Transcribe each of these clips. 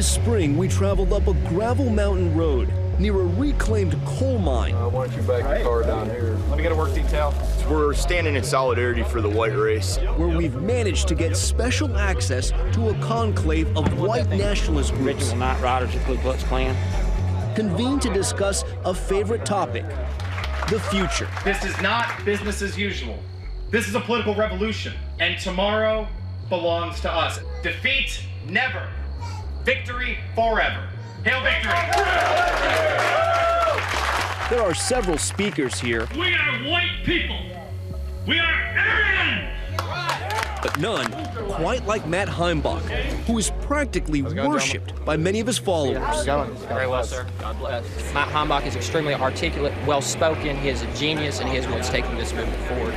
This spring, we traveled up a gravel mountain road near a reclaimed coal mine. Why don't you back your car down here? Let me get a work detail. We're standing in solidarity for the white race. Where we've managed to get special access to a conclave of white nationalist groups. Original Night Riders of Ku Klux Klan. Convened to discuss a favorite topic, the future. This is not business as usual. This is a political revolution, and tomorrow belongs to us. Defeat, never. Victory, forever. Hail victory! There are several speakers here. We are white people. We are Aryan! But none quite like Matt Heimbach, who is practically worshipped by many of his followers. Very well, sir. God bless. Matt Heimbach is extremely articulate, well-spoken. He is a genius, and he is what's taking this movement forward.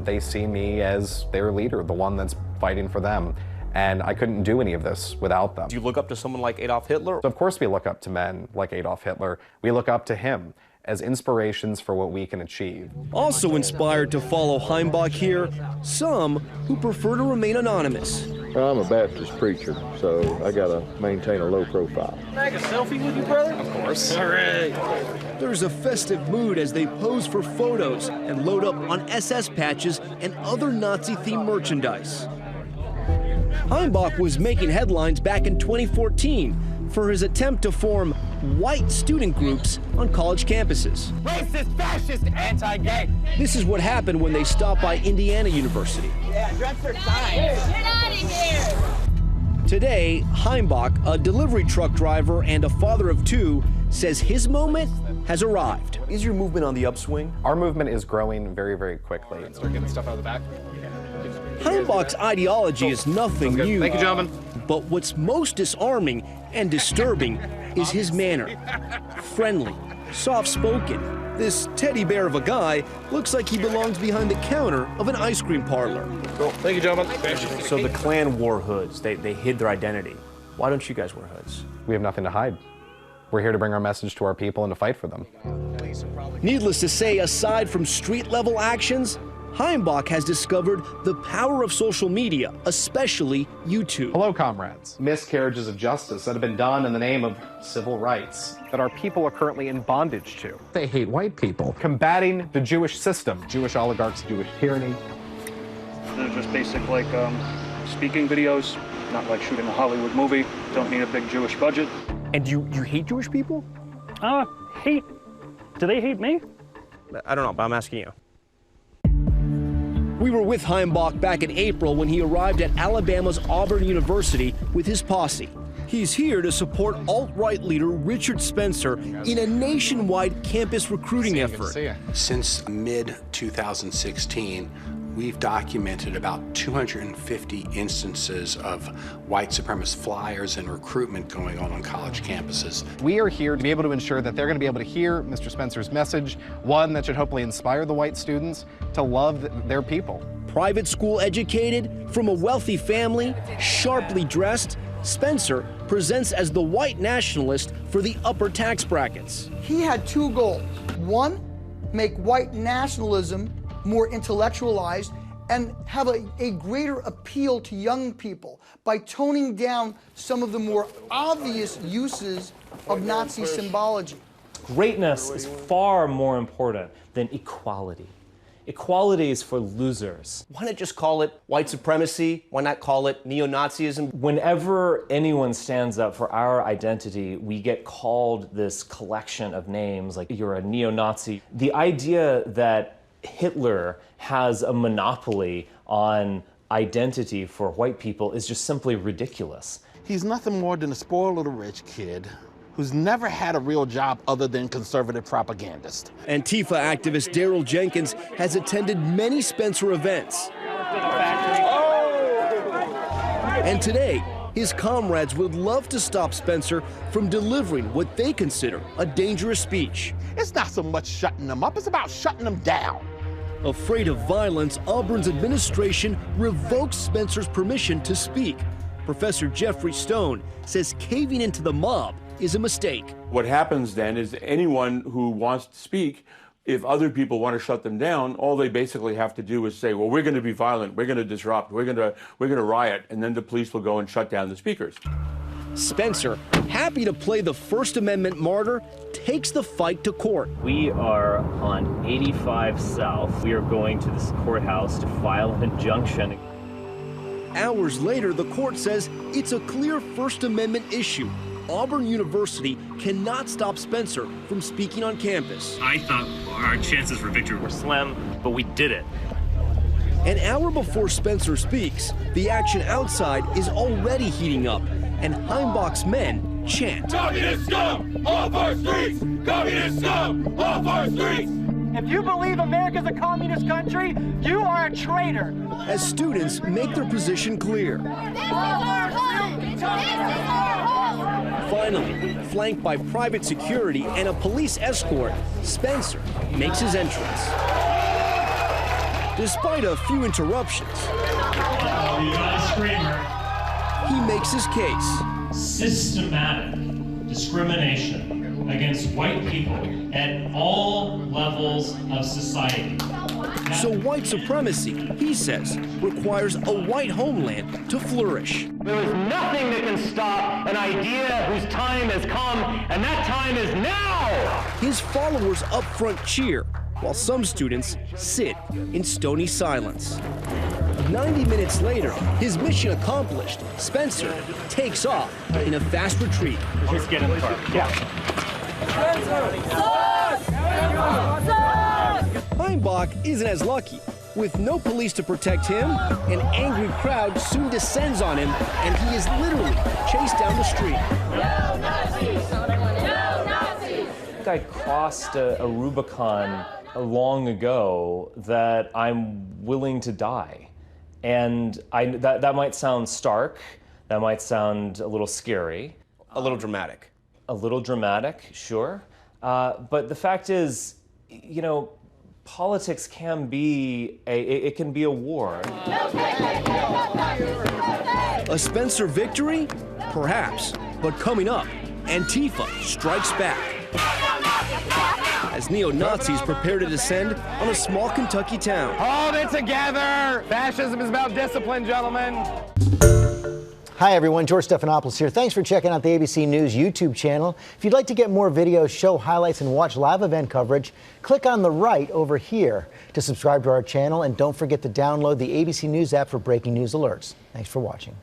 They see me as their leader, the one that's fighting for them. And I couldn't do any of this without them. Do you look up to someone like Adolf Hitler? So of course we look up to men like Adolf Hitler. We look up to him as inspirations for what we can achieve. Also inspired to follow Heimbach here, some who prefer to remain anonymous. Well, I'm a Baptist preacher, so I gotta maintain a low profile. Can I take a selfie with you, brother? Of course. All right. There's a festive mood as they pose for photos and load up on SS patches and other Nazi-themed merchandise. Heimbach was making headlines back in 2014 for his attempt to form white student groups on college campuses. Racist, fascist, anti-gay. This is what happened when they stopped by Indiana University. Yeah, dress their signs. Get out of here! Today, Heimbach, a delivery truck driver and a father of two, says his moment has arrived. Is your movement on the upswing? Our movement is growing very, very quickly. Start getting stuff out of the back. Heimbach's ideology is nothing new. Thank you, gentlemen. But what's most disarming and disturbing is his manner. Friendly, soft-spoken. This teddy bear of a guy looks like he belongs behind the counter of an ice cream parlor. Cool. Thank you, gentlemen. So the Klan wore hoods. They hid their identity. Why don't you guys wear hoods? We have nothing to hide. We're here to bring our message to our people and to fight for them. Needless to say, aside from street-level actions, Heimbach has discovered the power of social media, especially YouTube. Hello, comrades. Miscarriages of justice that have been done in the name of civil rights that our people are currently in bondage to. They hate white people. Combating the Jewish system, Jewish oligarchs, Jewish tyranny. They're just basic, like, speaking videos, not like shooting a Hollywood movie. Don't need a big Jewish budget. And you hate Jewish people? Hate? Do they hate me? I don't know, but I'm asking you. We were with Heimbach back in April when he arrived at Alabama's Auburn University with his posse. He's here to support alt-right leader Richard Spencer in a nationwide campus recruiting effort. Since mid-2016, we've documented about 250 instances of white supremacist flyers and recruitment going on college campuses. We are here to be able to ensure that they're going to be able to hear Mr. Spencer's message, one that should hopefully inspire the white students to love their people. Private school educated, from a wealthy family, sharply dressed, Spencer presents as the white nationalist for the upper tax brackets. He had two goals. One, make white nationalism more intellectualized and have a greater appeal to young people by toning down some of the more obvious uses of Nazi symbology. Greatness is far more important than equality. Equality is for losers. Why not just call it white supremacy? Why not call it neo-Nazism? Whenever anyone stands up for our identity, we get called this collection of names, like you're a neo-Nazi. The idea that Hitler has a monopoly on identity for white people is just simply ridiculous. He's nothing more than a spoiled little rich kid who's never had a real job other than conservative propagandist. Antifa activist Daryl Jenkins has attended many Spencer events. And today, his comrades would love to stop Spencer from delivering what they consider a dangerous speech. It's not so much shutting them up, it's about shutting them down. Afraid of violence, Auburn's administration revoked Spencer's permission to speak. Professor Jeffrey Stone says caving into the mob is a mistake. What happens then is anyone who wants to speak, if other people want to shut them down, all they basically have to do is say, well, we're going to be violent, we're going to disrupt, we're going to riot, and then the police will go and shut down the speakers. Spencer, happy to play the First Amendment martyr, takes the fight to court. We are on 85 South. We are going to this courthouse to file an injunction. Hours later, the court says it's a clear First Amendment issue. Auburn University cannot stop Spencer from speaking on campus. I thought our chances for victory were slim, but we did it. An hour before Spencer speaks, the action outside is already heating up, and Heimbach's men chant, "Communist scum off our streets! Communist scum off our streets!" If you believe America's a communist country, you are a traitor. As students make their position clear. Finally, flanked by private security and a police escort, Spencer makes his entrance. Despite a few interruptions, he makes his case. Systematic discrimination against white people at all levels of society. So white supremacy, he says, requires a white homeland to flourish. There is nothing that can stop an idea whose time has come, and that time is now! His followers up front cheer, while some students sit in stony silence. 90 minutes later, his mission accomplished, Spencer takes off in a fast retreat. Just get in the car. Yeah. Heimbach isn't as lucky. With no police to protect him, an angry crowd soon descends on him, and he is literally chased down the street. No Nazis! No Nazis! I think I crossed a Rubicon long ago that I'm willing to die. And that might sound stark, that might sound a little scary. A little dramatic. A little dramatic, sure. But the fact is, you know, politics can be it can be a war. A Spencer victory? Perhaps. But coming up, Antifa strikes back as neo-Nazis prepare to descend on a small Kentucky town. Hold it together! Fascism is about discipline, gentlemen. Hi, everyone. George Stephanopoulos here. Thanks for checking out the ABC News YouTube channel. If you'd like to get more videos, show highlights, and watch live event coverage, click on the right over here to subscribe to our channel. And don't forget to download the ABC News app for breaking news alerts. Thanks for watching.